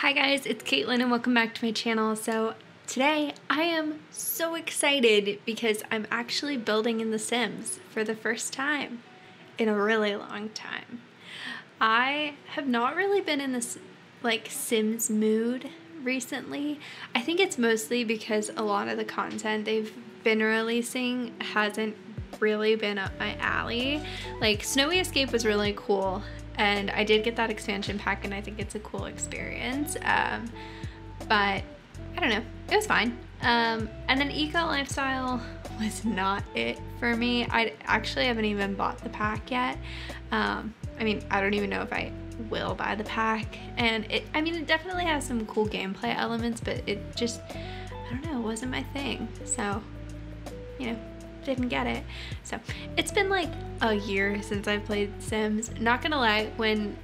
Hi guys, it's Caitlin and welcome back to my channel. So today I am so excited because I'm actually building in The Sims for the first time in a really long time. I have not really been in this Sims mood recently. I think it's mostly because a lot of the content they've been releasing hasn't really been up my alley. Like Snowy Escape was really cool and I did get that expansion pack and I think it's a cool experience, but I don't know, it was fine. And then Eco Lifestyle was not it for me. I actually haven't even bought the pack yet. I mean, I don't even know if I will buy the pack, and it definitely has some cool gameplay elements, but it just, I don't know, it wasn't my thing. So, you know, didn't get it. So it's been like a year since I played Sims. Not gonna lie, when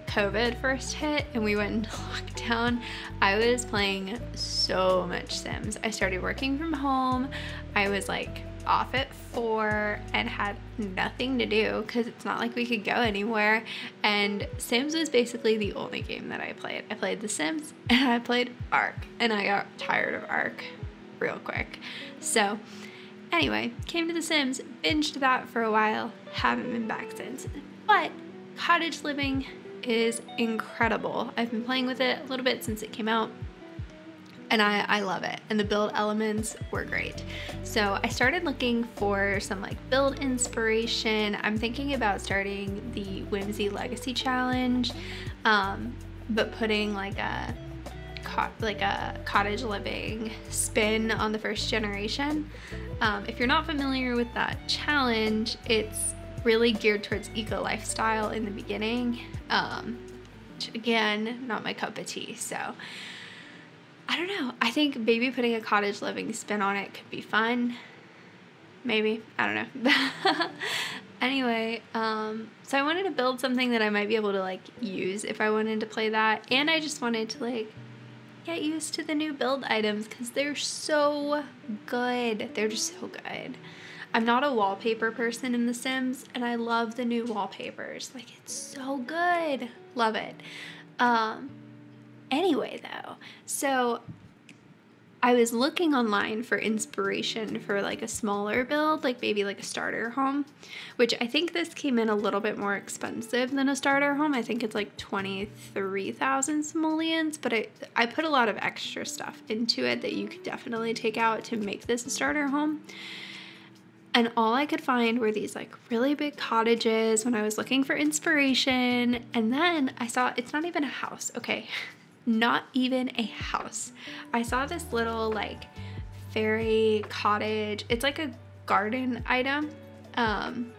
COVID first hit and we went into lockdown, I was playing so much Sims. I started working from home. I was like off at 4 and had nothing to do because it's not like we could go anywhere, and Sims was basically the only game that I played. I played The Sims and I played Ark, and I got tired of Ark real quick. So anyway, came to The Sims, binged that for a while, haven't been back since. But cottage living is incredible. I've been playing with it a little bit since it came out, and I love it, and the build elements were great. So I started looking for some like build inspiration. I'm thinking about starting the Whimsy Legacy Challenge, but putting like a cottage living spin on the first generation. If you're not familiar with that challenge, it's really geared towards eco lifestyle in the beginning, which again, not my cup of tea. So I don't know, I think maybe putting a cottage living spin on it could be fun. Maybe, I don't know. Anyway, so I wanted to build something that I might be able to like use if I wanted to play that, and I just wanted to like get used to the new build items because they're so good. They're just so good. I'm not a wallpaper person in The Sims, and I love the new wallpapers. Like, it's so good. Love it. Anyway, though, so I was looking online for inspiration for like a smaller build, like maybe like a starter home, which I think this came in a little bit more expensive than a starter home. I think it's like 23,000 simoleons, but I put a lot of extra stuff into it that you could definitely take out to make this a starter home. And all I could find were these like really big cottages when I was looking for inspiration. And then I saw it's not even a house. Okay. Not even a house. I saw this little like fairy cottage. It's like a garden item.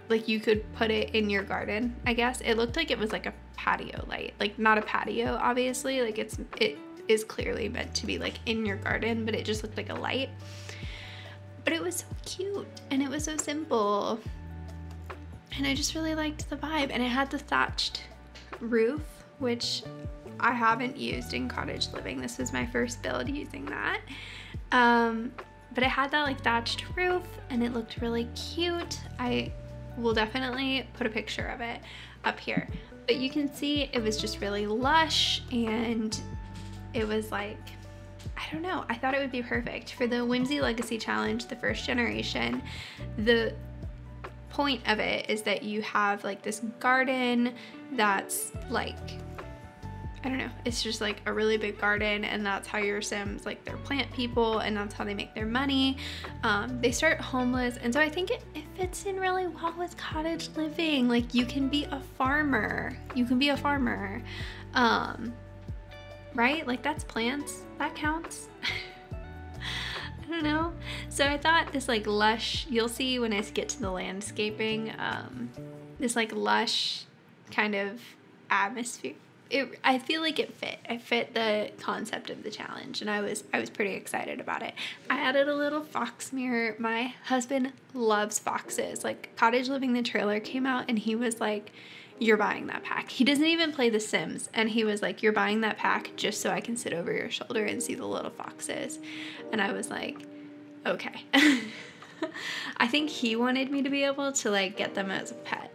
Like you could put it in your garden, I guess. It looked like it was like a patio light. Like not a patio, obviously. Like it is clearly meant to be like in your garden, but it just looked like a light. But it was so cute and it was so simple. And I just really liked the vibe. And it had the thatched roof, which I haven't used in cottage living. This was my first build using that. But it had that like thatched roof and it looked really cute. I will definitely put a picture of it up here. But you can see it was just really lush, and it was like, I don't know, I thought it would be perfect for the Whimsy Legacy Challenge, the first generation. The point of it is that you have like this garden that's like, I don't know, it's just like a really big garden, and that's how your Sims, like, they're plant people, and that's how they make their money. They start homeless, and so I think it fits in really well with cottage living. Like, you can be a farmer. You can be a farmer. Right? Like, that's plants. That counts. I don't know. So I thought this, like, lush, you'll see when I get to the landscaping, this, like, lush kind of atmosphere. I feel like it fit the concept of the challenge, and I was pretty excited about it. I added a little fox mirror. My husband loves foxes. Like, Cottage Living, the trailer came out, and he was like, you're buying that pack. He doesn't even play The Sims, and he was like, you're buying that pack just so I can sit over your shoulder and see the little foxes. And I was like, okay. I think he wanted me to be able to like get them as a pet.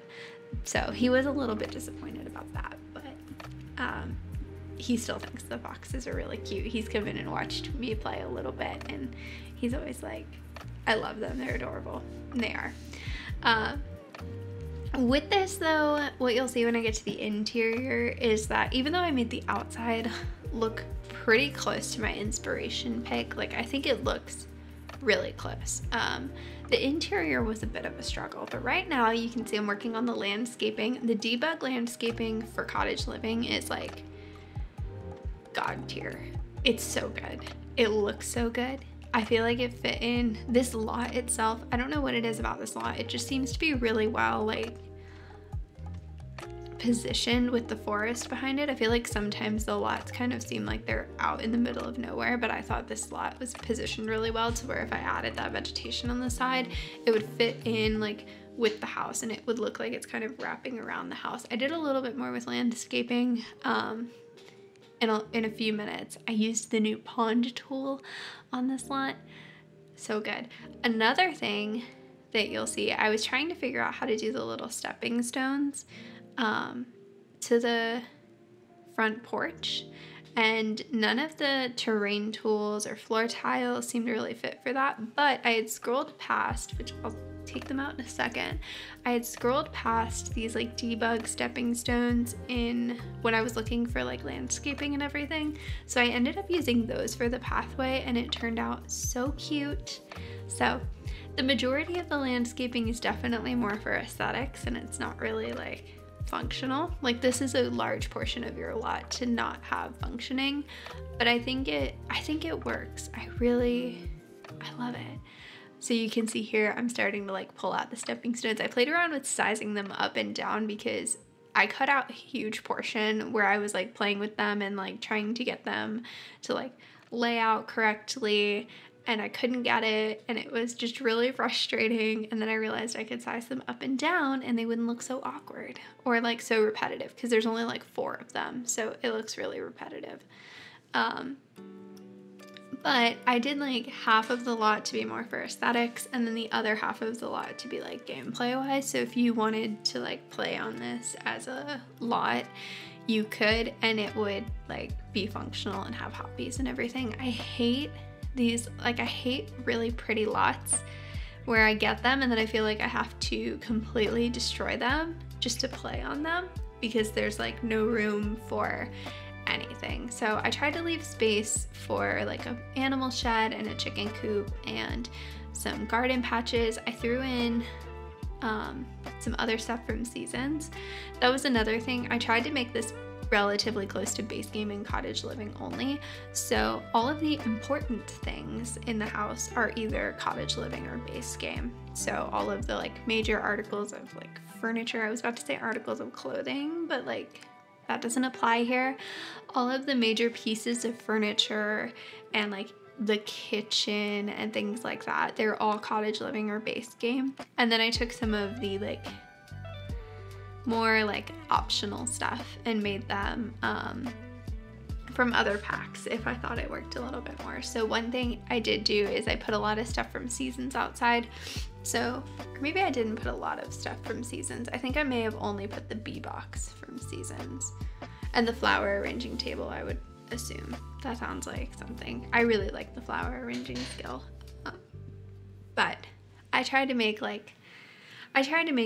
So he was a little bit disappointed about that, but he still thinks the foxes are really cute. He's come in and watched me play a little bit, and he's always like, I love them, they're adorable. And they are. With this though, what you'll see when I get to the interior is that even though I made the outside look pretty close to my inspiration pic, like I think it looks really close. The interior was a bit of a struggle, but right now you can see I'm working on the landscaping. The debug landscaping for cottage living is like God tier. It's so good. It looks so good. I feel like it fit in this lot itself. I don't know what it is about this lot. It just seems to be really well like positioned with the forest behind it. I feel like sometimes the lots kind of seem like they're out in the middle of nowhere, but I thought this lot was positioned really well to where if I added that vegetation on the side, it would fit in like with the house and it would look like it's kind of wrapping around the house. I did a little bit more with landscaping in a few minutes. I used the new pond tool on this lot. So good. Another thing that you'll see, I was trying to figure out how to do the little stepping stones to the front porch, and none of the terrain tools or floor tiles seemed to really fit for that, but I had scrolled past, which I'll take them out in a second. I had scrolled past these like debug stepping stones when I was looking for like landscaping and everything, so I ended up using those for the pathway and it turned out so cute. So the majority of the landscaping is definitely more for aesthetics and it's not really like functional. Like this is a large portion of your lot to not have functioning, but I think it works. I love it. So you can see here I'm starting to like pull out the stepping stones. I played around with sizing them up and down because I cut out a huge portion where I was like playing with them and like trying to get them to like lay out correctly, and I couldn't get it and it was just really frustrating. And then I realized I could size them up and down and they wouldn't look so awkward or like so repetitive because there's only like 4 of them, so it looks really repetitive. But I did like half of the lot to be more for aesthetics and then the other half of the lot to be like gameplay wise. So if you wanted to like play on this as a lot, you could, and it would like be functional and have hobbies and everything. I hate these, like I hate really pretty lots where I get them and then I feel like I have to completely destroy them just to play on them because there's like no room for anything. So I tried to leave space for like an animal shed and a chicken coop and some garden patches. I threw in some other stuff from Seasons. That was another thing. I tried to make this relatively close to base game and cottage living only. So all of the important things in the house are either cottage living or base game. So all of the like major articles of like furniture, I was about to say articles of clothing, but like that doesn't apply here. All of the major pieces of furniture and like the kitchen and things like that, they're all cottage living or base game. And then I took some of the like more like optional stuff and made them from other packs if I thought it worked a little bit more. So one thing I did do is I put a lot of stuff from Seasons outside. So, or maybe I didn't put a lot of stuff from Seasons. I think I may have only put the bee box from Seasons and the flower arranging table, I would assume. That sounds like something. I really like the flower arranging skill. But I tried to make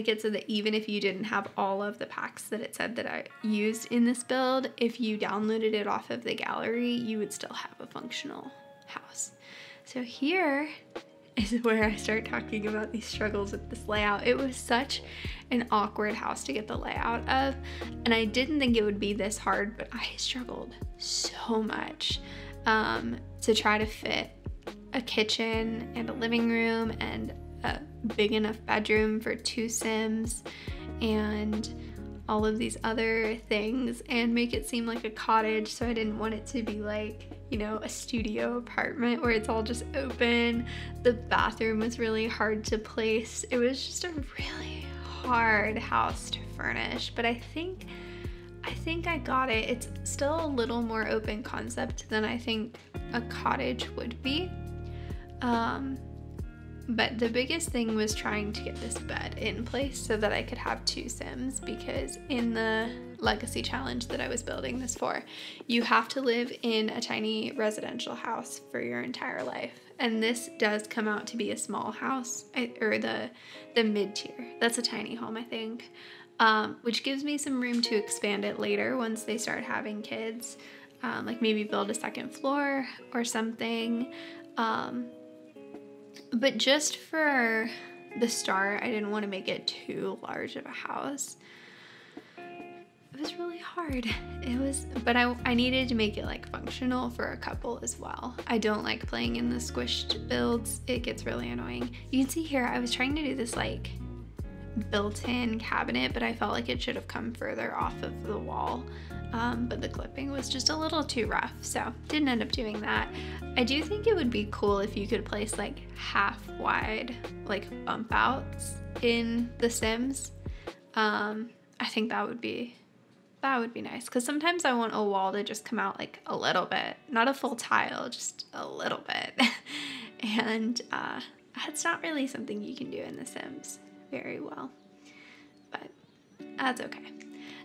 it so that even if you didn't have all of the packs that it said that I used in this build, if you downloaded it off of the gallery, you would still have a functional house. So here is where I start talking about these struggles with this layout. It was such an awkward house to get the layout of, and I didn't think it would be this hard, but I struggled so much to try to fit a kitchen and a living room and a big enough bedroom for 2 Sims and all of these other things and make it seem like a cottage. So I didn't want it to be like, you know, a studio apartment where it's all just open. The bathroom was really hard to place. It was just a really hard house to furnish, but I think I got it. It's still a little more open concept than I think a cottage would be. But the biggest thing was trying to get this bed in place so that I could have 2 Sims, because in the legacy challenge that I was building this for. You have to live in a tiny residential house for your entire life. And this does come out to be a small house, or the mid-tier. That's a tiny home, I think, which gives me some room to expand it later once they start having kids, like maybe build a second floor or something. But just for the start, I didn't want to make it too large of a house. It was really hard. But I needed to make it like functional for a couple as well. I don't like playing in the squished builds. It gets really annoying. You can see here, I was trying to do this like built-in cabinet, but I felt like it should have come further off of the wall. But the clipping was just a little too rough, so didn't end up doing that. I do think it would be cool if you could place like half wide like bump outs in The Sims. I think that would be nice, because sometimes I want a wall to just come out like a little bit, not a full tile, just a little bit. And that's not really something you can do in The Sims very well, but that's okay.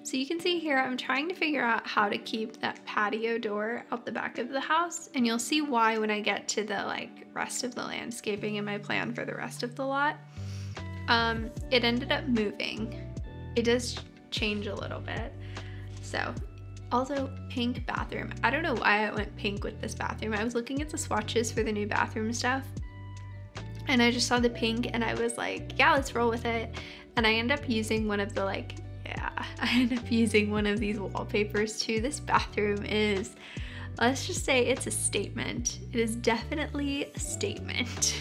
So you can see here, I'm trying to figure out how to keep that patio door out the back of the house, and you'll see why when I get to the like rest of the landscaping and my plan for the rest of the lot. It ended up moving. It does change a little bit. So also pink bathroom. I don't know why I went pink with this bathroom. I was looking at the swatches for the new bathroom stuff, and I just saw the pink and I was like, yeah, let's roll with it. And I end up using one of the one of these wallpapers too. This bathroom is, let's just say it's a statement. It is definitely a statement.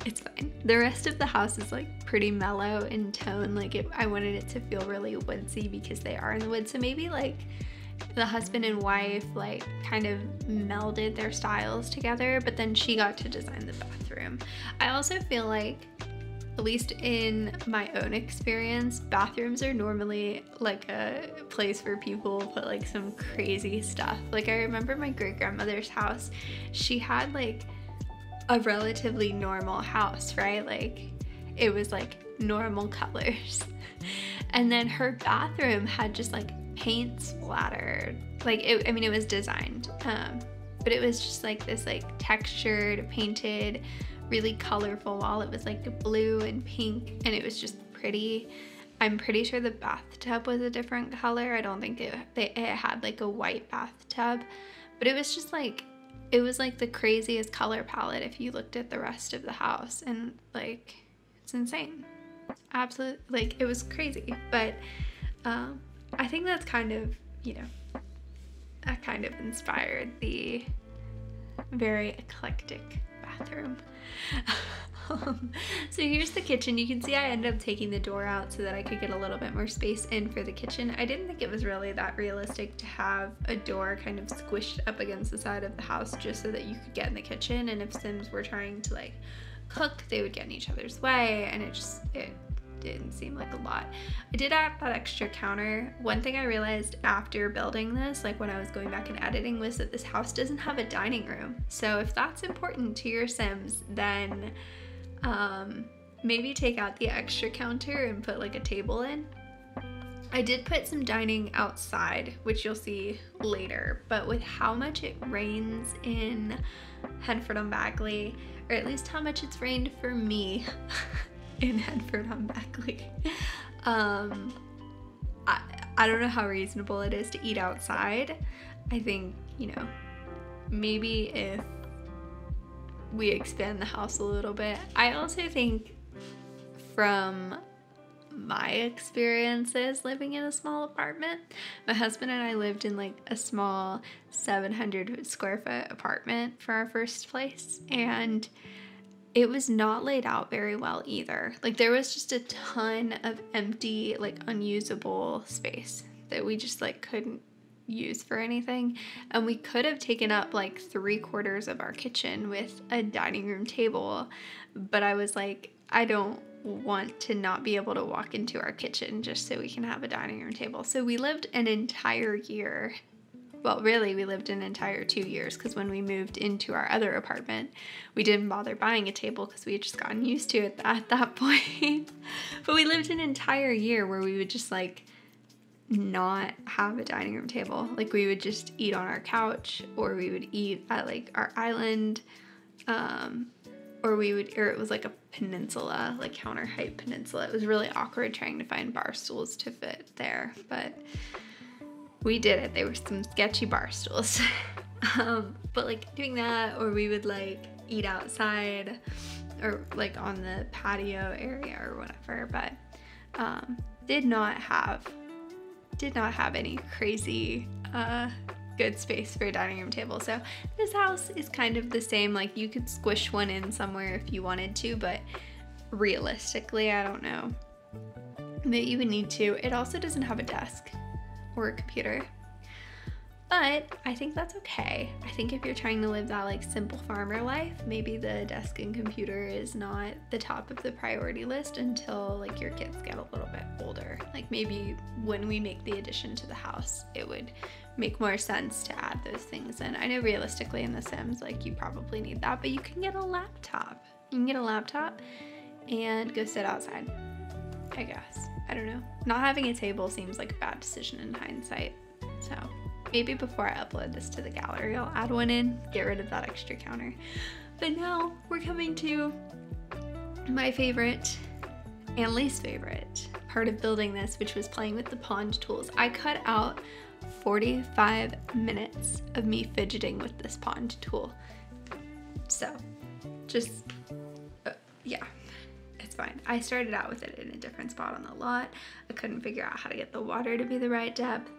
It's fine. The rest of the house is like pretty mellow in tone. Like I wanted it to feel really woodsy because they are in the woods. So maybe like the husband and wife like kind of melded their styles together, but then she got to design the bathroom. I also feel like, at least in my own experience, bathrooms are normally like a place where people put like some crazy stuff. Like I remember my great-grandmother's house, she had like a relatively normal house, right? Like it was like normal colors. And then her bathroom had just like paint splattered. Like it was designed, but it was just like this like textured, painted, really colorful wall. It was like blue and pink, and it was just pretty. I'm pretty sure the bathtub was a different color. I don't think it had like a white bathtub, but it was just like, it was like the craziest color palette if you looked at the rest of the house, and like it's insane. Absolutely, like it was crazy. But I think that's kind of, that kind of inspired the very eclectic bathroom. So here's the kitchen. You can see I ended up taking the door out so that I could get a little bit more space in for the kitchen. I didn't think it was really that realistic to have a door kind of squished up against the side of the house just so that you could get in the kitchen, and if Sims were trying to like cook, they would get in each other's way, and it didn't seem like a lot. I did add that extra counter. One thing I realized after building this, like when I was going back and editing, was that this house doesn't have a dining room. So if that's important to your Sims, then maybe take out the extra counter and put like a table in. I did put some dining outside, which you'll see later, but with how much it rains in Henford-on-Bagley, or at least how much it's rained for me in Henford-on-Bagley, I don't know how reasonable it is to eat outside. I think, maybe if we expand the house a little bit. I also think from my experiences living in a small apartment, my husband and I lived in like a small 700 square foot apartment for our first place, and it was not laid out very well either. Like there was just a ton of empty, like unusable space that we just like couldn't use for anything. And we could have taken up like 3/4 of our kitchen with a dining room table, but I was like, I don't want to not be able to walk into our kitchen just so we can have a dining room table. So we lived an entire year. Well, really, we lived an entire 2 years, because when we moved into our other apartment, we didn't bother buying a table because we had just gotten used to it at that point. But we lived an entire year where we would just like not have a dining room table. Like we would just eat on our couch, or we would eat at like our island, or it was like a peninsula, like counter height peninsula. It was really awkward trying to find bar stools to fit there, but we did it. They were some sketchy bar stools. But like doing that, or we would like eat outside or like on the patio area or whatever, but did not have any crazy good space for a dining room table. So this house is kind of the same. Like you could squish one in somewhere if you wanted to, but realistically, I don't know that you would need to. It also doesn't have a desk or a computer, but I think that's okay. I think if you're trying to live that like simple farmer life, maybe the desk and computer is not the top of the priority list until like your kids get a little bit older. Like maybe when we make the addition to the house, it would make more sense to add those things in. I know realistically in The Sims, like you probably need that, but you can get a laptop. You can get a laptop and go sit outside, I guess. I don't know. Not having a table seems like a bad decision in hindsight. So maybe before I upload this to the gallery, I'll add one in, get rid of that extra counter. But now we're coming to my favorite and least favorite part of building this, which was playing with the pond tools. I cut out 45 minutes of me fidgeting with this pond tool. So just, yeah. It's fine. I started out with it in a different spot on the lot. I couldn't figure out how to get the water to be the right depth.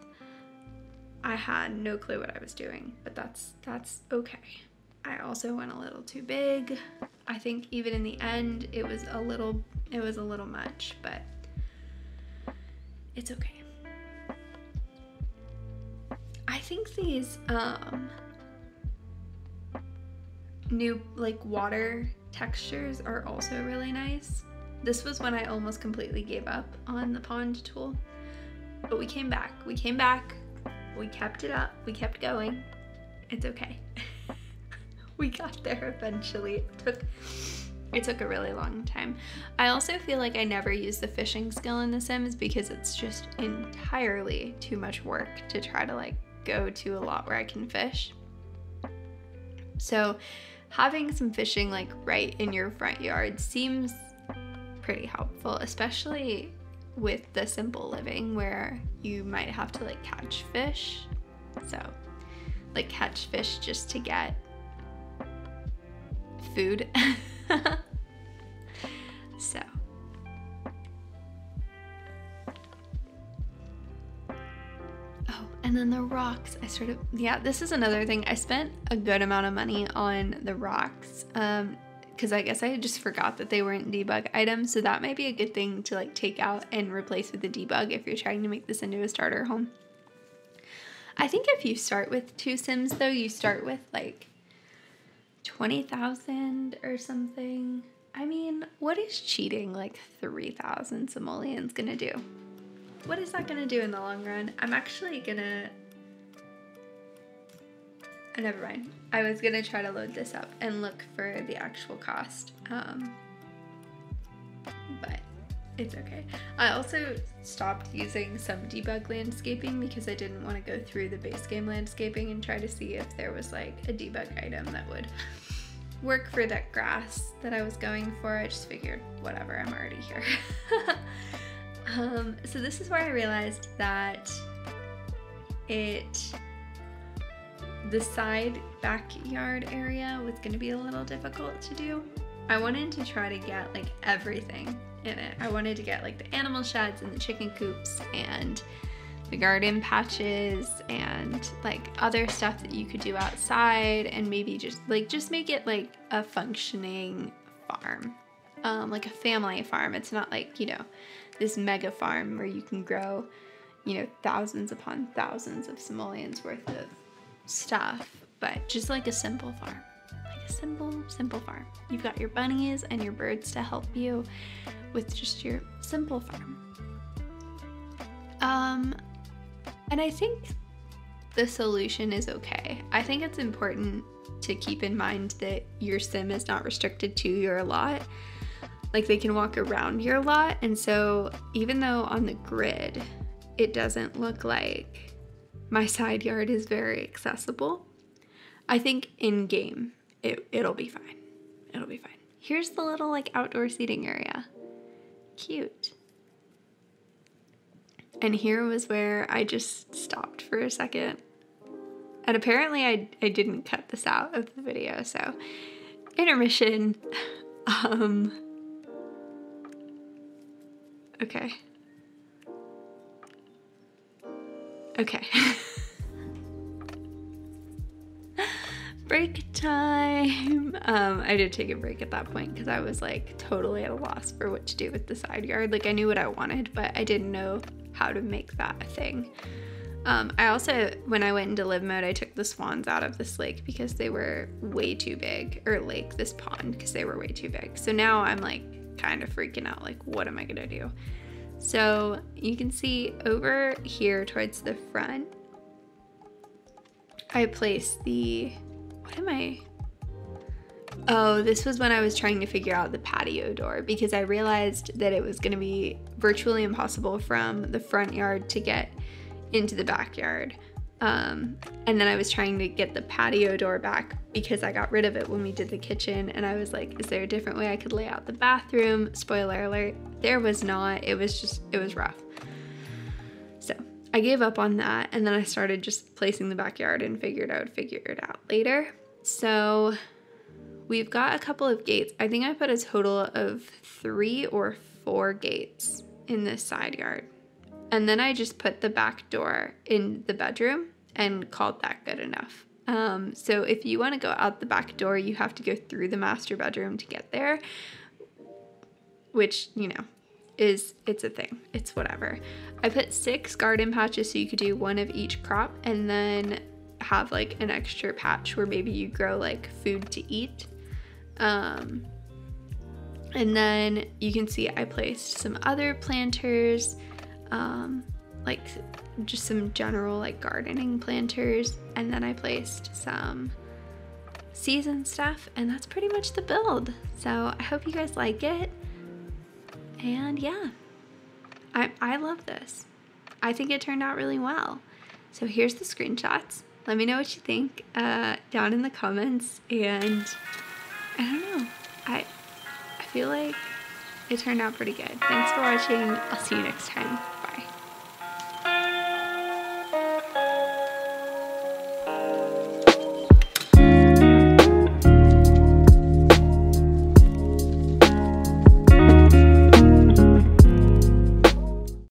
I had no clue what I was doing, but that's okay. I also went a little too big. I think even in the end, it was a little much, but it's okay. I think these new like water textures are also really nice. This was when I almost completely gave up on the pond tool, but we came back, we kept it up, we kept going. It's okay. We got there eventually. It took a really long time. I also feel like I never use the fishing skill in The Sims because it's just entirely too much work to try to like go to a lot where I can fish. So having some fishing like right in your front yard seems pretty helpful, especially with the simple living where you might have to like catch fish. So like catch fish just to get food. So oh, and then the rocks, this is another thing. I spent a good amount of money on the rocks because I guess I just forgot that they weren't debug items, so that might be a good thing to like take out and replace with a debug if you're trying to make this into a starter home. I think if you start with 2 Sims though, you start with like 20,000 or something. I mean, what is cheating like 3,000 simoleons gonna do? What is that gonna do in the long run? I'm actually gonna... never mind. I was gonna try to load this up and look for the actual cost, but it's okay. I also stopped using some debug landscaping because I didn't want to go through the base game landscaping and try to see if there was like a debug item that would work for that grass that I was going for. I just figured, whatever, I'm already here. So this is where I realized that the side backyard area was going to be a little difficult to do. I wanted to try to get like everything in it. I wanted to get like the animal sheds and the chicken coops and the garden patches and like other stuff that you could do outside, and maybe just make it like a functioning farm, like a family farm. It's not like, you know, this mega farm where you can grow, you know, thousands upon thousands of simoleons worth of stuff, but just like a simple farm, like a simple farm. You've got your bunnies and your birds to help you with just your simple farm. And I think the solution is okay. I think it's important to keep in mind that your sim is not restricted to your lot. Like they can walk around your lot, and so even though on the grid it doesn't look like my side yard is very accessible. I think in game it'll be fine. It'll be fine. Here's the little like outdoor seating area. Cute. And here was where I just stopped for a second. And apparently I didn't cut this out of the video, so intermission. Okay. Okay. Break time. I did take a break at that point because I was like totally at a loss for what to do with the side yard. Like I knew what I wanted, but I didn't know how to make that a thing. I also, when I went into live mode, I took the swans out of this lake because they were way too big, or lake, this pond, because they were way too big. So now I'm like kind of freaking out, like what am I gonna do? So you can see over here towards the front, I placed the, oh, this was when I was trying to figure out the patio door because I realized that it was gonna be virtually impossible from the front yard to get into the backyard. And then I was trying to get the patio door back because I got rid of it when we did the kitchen, and I was like, is there a different way I could lay out the bathroom? Spoiler alert, there was not. It was rough. So I gave up on that, and then I started just placing the backyard and figured I would figure it out later. So we've got a couple of gates. I think I put a total of 3 or 4 gates in this side yard. And then I just put the back door in the bedroom and called that good enough. So if you want to go out the back door, you have to go through the master bedroom to get there, which, you know, it's a thing. It's whatever. I put 6 garden patches so you could do 1 of each crop and then have like an extra patch where maybe you grow like food to eat. And then you can see I placed some other planters, like just some general like gardening planters, and then I placed some season stuff, and that's pretty much the build. So I hope you guys like it, and yeah, I love this. I think it turned out really well. So here's the screenshots. Let me know what you think down in the comments, and I don't know, I feel like it turned out pretty good. Thanks for watching. I'll see you next time.